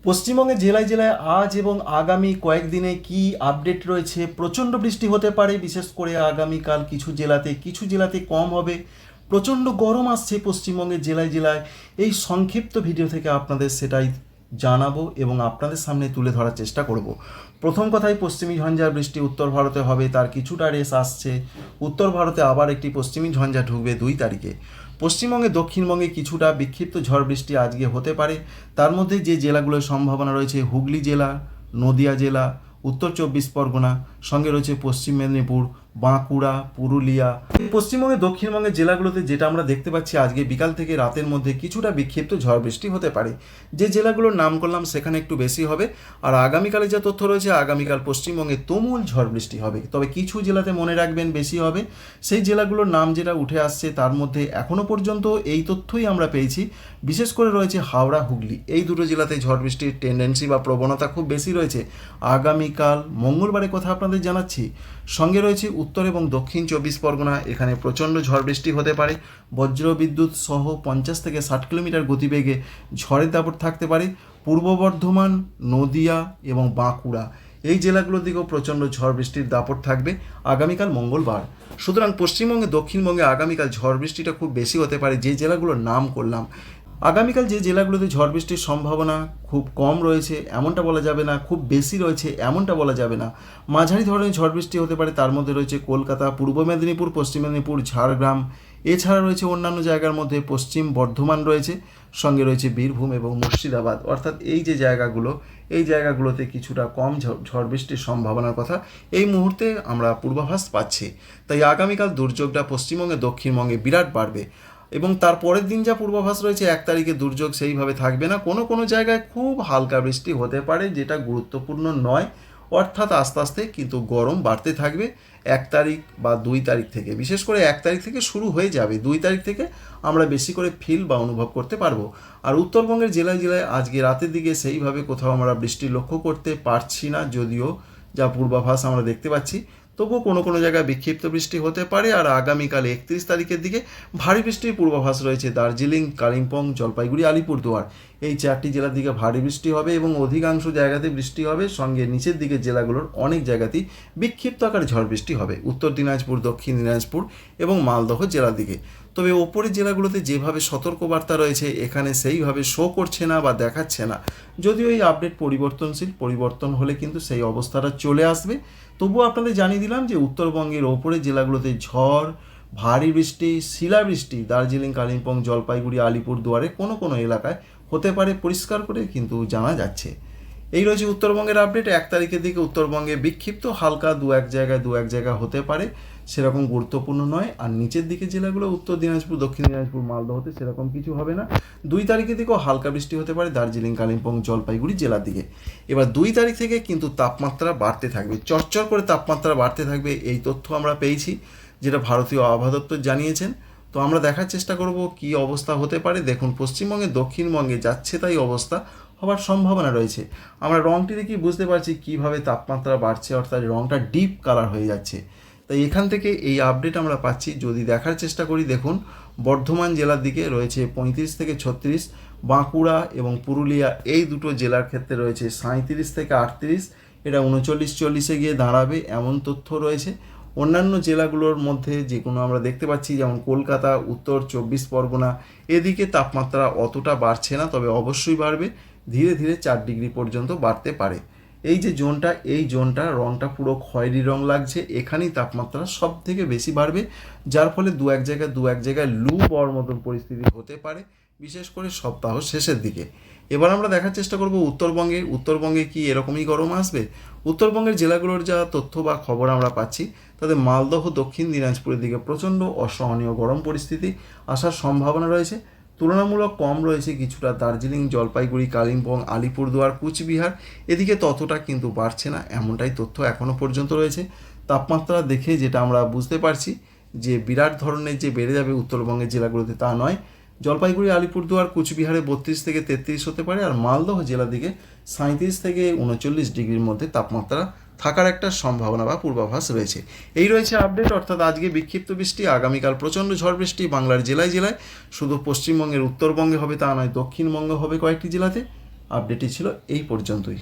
পশ্চিমবঙ্গের জেলায় জেলায় আজ এবং আগামী কয়েকদিনে কি আপডেট রয়েছে? প্রচণ্ড বৃষ্টি হতে পারে, বিশেষ করে আগামীকাল কিছু জেলাতে কম হবে। প্রচণ্ড গরম আসছে পশ্চিমবঙ্গের জেলায় জেলায়। এই সংক্ষিপ্ত ভিডিও থেকে আপনাদের সেটাই জানাবো এবং আপনাদের সামনে তুলে ধরার চেষ্টা করব। প্রথম কথাই, পশ্চিমী ঝঞ্ঝার বৃষ্টি উত্তর ভারতে হবে, তার কিছুটা রেস আসছে। উত্তর ভারতে আবার একটি পশ্চিমী ঝঞ্ঝা ঢুকবে 2 তারিখে। পশ্চিমবঙ্গে দক্ষিণবঙ্গে কিছুটা বিক্ষিপ্ত ঝড় বৃষ্টি আজকে হতে পারে। তার মধ্যে যে জেলাগুলোর সম্ভাবনা রয়েছে: হুগলি জেলা, নদিয়া জেলা, উত্তর 24 পরগনা, সঙ্গে রয়েছে পশ্চিম মেদিনীপুর, বাঁকুড়া, পুরুলিয়া। পশ্চিমবঙ্গে দক্ষিণবঙ্গের জেলাগুলোতে যেটা আমরা দেখতে পাচ্ছি, আজকে বিকাল থেকে রাতের মধ্যে কিছুটা বিক্ষিপ্ত ঝড় বৃষ্টি হতে পারে। যে জেলাগুলোর নাম করলাম সেখানে একটু বেশি হবে। আর আগামীকালে যা তথ্য রয়েছে, আগামীকাল পশ্চিমবঙ্গে তুমুল ঝড় বৃষ্টি হবে। তবে কিছু জেলাতে মনে রাখবেন বেশি হবে। সেই জেলাগুলোর নাম যেটা উঠে আসছে তার মধ্যে এখনও পর্যন্ত এই তথ্যই আমরা পেয়েছি। বিশেষ করে রয়েছে হাওড়া, হুগলি, এই দুটো জেলাতে ঝড় বৃষ্টির টেন্ডেন্সি বা প্রবণতা খুব বেশি রয়েছে। আগামীকাল মঙ্গলবারের কথা আপনাদের জানাচ্ছি। সঙ্গে রয়েছে উত্তর এবং দক্ষিণ 24 পরগনা, এখানে প্রচণ্ড ঝড় বৃষ্টি হতে পারে। বজ্র বিদ্যুৎ সহ 50 থেকে 60 কিলোমিটার গতিবেগে ঝড়ের দাপট থাকতে পারে। পূর্ব বর্ধমান, নদিয়া এবং বাঁকুড়া, এই জেলাগুলোর দিকেও প্রচণ্ড ঝড় বৃষ্টির দাপট থাকবে আগামীকাল মঙ্গলবার। সুতরাং পশ্চিমবঙ্গে দক্ষিণবঙ্গে আগামীকাল ঝড় বৃষ্টিটা খুব বেশি হতে পারে যে জেলাগুলোর নাম করলাম। আগামীকাল যে জেলাগুলোতে ঝড় বৃষ্টির সম্ভাবনা খুব কম রয়েছে এমনটা বলা যাবে না, খুব বেশি রয়েছে এমনটা বলা যাবে না, মাঝারি ধরনের ঝড় বৃষ্টি হতে পারে। তার মধ্যে রয়েছে কলকাতা, পূর্ব মেদিনীপুর, পশ্চিম মেদিনীপুর, ঝাড়গ্রাম। এছাড়া রয়েছে অন্যান্য জায়গার মধ্যে পশ্চিম বর্ধমান রয়েছে, সঙ্গে রয়েছে বীরভূম এবং মুর্শিদাবাদ। অর্থাৎ এই যে জায়গাগুলো, এই জায়গাগুলোতে কিছুটা কম ঝড় বৃষ্টির সম্ভাবনার কথা এই মুহূর্তে আমরা পূর্বাভাস পাচ্ছি। তাই আগামীকাল দুর্যোগটা পশ্চিমবঙ্গে দক্ষিণবঙ্গে বিরাট বাড়বে। এবং তার পরের দিন যা পূর্বাভাস রয়েছে, 1 তারিখে দুর্যোগ সেইভাবে থাকবে না। কোনো কোনো জায়গায় খুব হালকা বৃষ্টি হতে পারে, যেটা গুরুত্বপূর্ণ নয়। অর্থাৎ আস্তে আস্তে কিন্তু গরম বাড়তে থাকবে 1 তারিখ বা 2 তারিখ থেকে। বিশেষ করে 1 তারিখ থেকে শুরু হয়ে যাবে, 2 তারিখ থেকে আমরা বেশি করে ফিল বা অনুভব করতে পারবো। আর উত্তরবঙ্গের জেলায় জেলায় আজকে রাতের দিকে সেইভাবে কোথাও আমরা বৃষ্টি লক্ষ্য করতে পারছি না, যদিও যা পূর্বাভাস আমরা দেখতে পাচ্ছি। তবুও কোনো কোনো জায়গায় বিক্ষিপ্ত বৃষ্টি হতে পারে। আর আগামীকাল 31 তারিখের দিকে ভারী বৃষ্টির পূর্বাভাস রয়েছে। দার্জিলিং, কালিম্পং, জলপাইগুড়ি, আলিপুরদুয়ার, এই 4টি জেলার দিকে ভারী বৃষ্টি হবে এবং অধিকাংশ জায়গাতে বৃষ্টি হবে। সঙ্গে নিচের দিকের জেলাগুলোর অনেক জায়গাতেই বিক্ষিপ্ত আকারে ঝড় বৃষ্টি হবে, উত্তর দিনাজপুর, দক্ষিণ দিনাজপুর এবং মালদহ জেলার দিকে। তবে ওপরের জেলাগুলোতে যেভাবে সতর্কবার্তা রয়েছে, এখানে সেইভাবে শো করছে না বা দেখাচ্ছে না। যদিও এই আপডেট পরিবর্তনশীল, পরিবর্তন হলে কিন্তু সেই অবস্থাটা চলে আসবে। তবুও আপনাদের জানিয়ে দিলাম যে উত্তরবঙ্গের ওপরের জেলাগুলোতে ঝড়, ভারী বৃষ্টি, শিলাবৃষ্টি দার্জিলিং, কালিম্পং, জলপাইগুড়ি, আলিপুরদুয়ারে কোনো কোনো এলাকায় হতে পারে, পরিষ্কার করে কিন্তু জানা যাচ্ছে। এই রয়েছে উত্তরবঙ্গের আপডেট। 1 তারিখের দিকে উত্তরবঙ্গে বিক্ষিপ্ত হালকা দু এক জায়গায় হতে পারে, সেরকম গুরুত্বপূর্ণ নয়। আর নিচের দিকে জেলাগুলো উত্তর দিনাজপুর, দক্ষিণ দিনাজপুর, মালদহতে সেরকম কিছু হবে না। 2 তারিখের দিকেও হালকা বৃষ্টি হতে পারে দার্জিলিং, কালিম্পং, জলপাইগুড়ি জেলার দিকে। এবার 2 তারিখ থেকে কিন্তু তাপমাত্রা বাড়তে থাকবে, চরচর করে তাপমাত্রা বাড়তে থাকবে, এই তথ্য আমরা পেয়েছি, যেটা ভারতীয় আবহাওয়া দপ্তর জানিয়েছেন। তো আমরা দেখার চেষ্টা করব কি অবস্থা হতে পারে। দেখুন, পশ্চিমবঙ্গে দক্ষিণবঙ্গে যাচ্ছে তাই অবস্থা হওয়ার সম্ভাবনা রয়েছে। আমরা রঙটি দেখি বুঝতে পারছি কীভাবে তাপমাত্রা বাড়ছে, অর্থাৎ রঙটা ডিপ কালার হয়ে যাচ্ছে। তাই এখান থেকে এই আপডেট আমরা পাচ্ছি। যদি দেখার চেষ্টা করি, দেখুন বর্ধমান জেলার দিকে রয়েছে 35 থেকে 36, বাঁকুড়া এবং পুরুলিয়া এই দুটো জেলার ক্ষেত্রে রয়েছে 37 থেকে 38, এটা 39-40-এ গিয়ে দাঁড়াবে এমন তথ্য রয়েছে। অন্যান্য জেলাগুলোর মধ্যে যেগুলো আমরা দেখতে পাচ্ছি, যেমন কলকাতা, উত্তর 24 পরগনা, এদিকে তাপমাত্রা অতটা বাড়ছে না, তবে অবশ্যই বাড়বে, ধীরে ধীরে 4 ডিগ্রি পর্যন্ত বাড়তে পারে। এই যে জোনটা, এই জোনটা রঙটা পুরো খয়েরি রং লাগছে, এখানেই তাপমাত্রা সব থেকে বেশি বাড়বে, যার ফলে দু এক জায়গায় লু বওয়ার মতন পরিস্থিতি হতে পারে, বিশেষ করে সপ্তাহ শেষের দিকে। এবার আমরা দেখার চেষ্টা করব উত্তরবঙ্গে কি এরকমই গরম আসবে। উত্তরবঙ্গের জেলাগুলোর যা তথ্য বা খবর আমরা পাচ্ছি, তাতে মালদহ, দক্ষিণ দিনাজপুরের দিকে প্রচণ্ড অসহনীয় গরম পরিস্থিতি আসার সম্ভাবনা রয়েছে। তুলনামূলক কম রয়েছে কিছুটা দার্জিলিং, জলপাইগুড়ি, কালিম্পং, আলিপুরদুয়ার, কুচবিহার, এদিকে ততটা কিন্তু বাড়ছে না, এমনটাই তথ্য এখনও পর্যন্ত রয়েছে। তাপমাত্রা দেখে যেটা আমরা বুঝতে পারছি যে বিরাট ধরনের যে বেড়ে যাবে উত্তরবঙ্গের জেলাগুলোতে তা নয়। জলপাইগুড়ি, আলিপুরদুয়ার, কুচবিহারে 32 থেকে 33 হতে পারে, আর মালদহ জেলার দিকে 37 থেকে 39 ডিগ্রির মধ্যে তাপমাত্রা থাকার একটা সম্ভাবনা বা পূর্বাভাস রয়েছে। এই রয়েছে আপডেট, অর্থাৎ আজকে বিক্ষিপ্ত বৃষ্টি, আগামীকাল প্রচণ্ড ঝড় বৃষ্টি বাংলার জেলায় জেলায়। শুধু পশ্চিমবঙ্গের উত্তরবঙ্গে হবে তা নয়, দক্ষিণবঙ্গে হবে কয়েকটি জেলাতে। আপডেটই ছিল এই পর্যন্তই।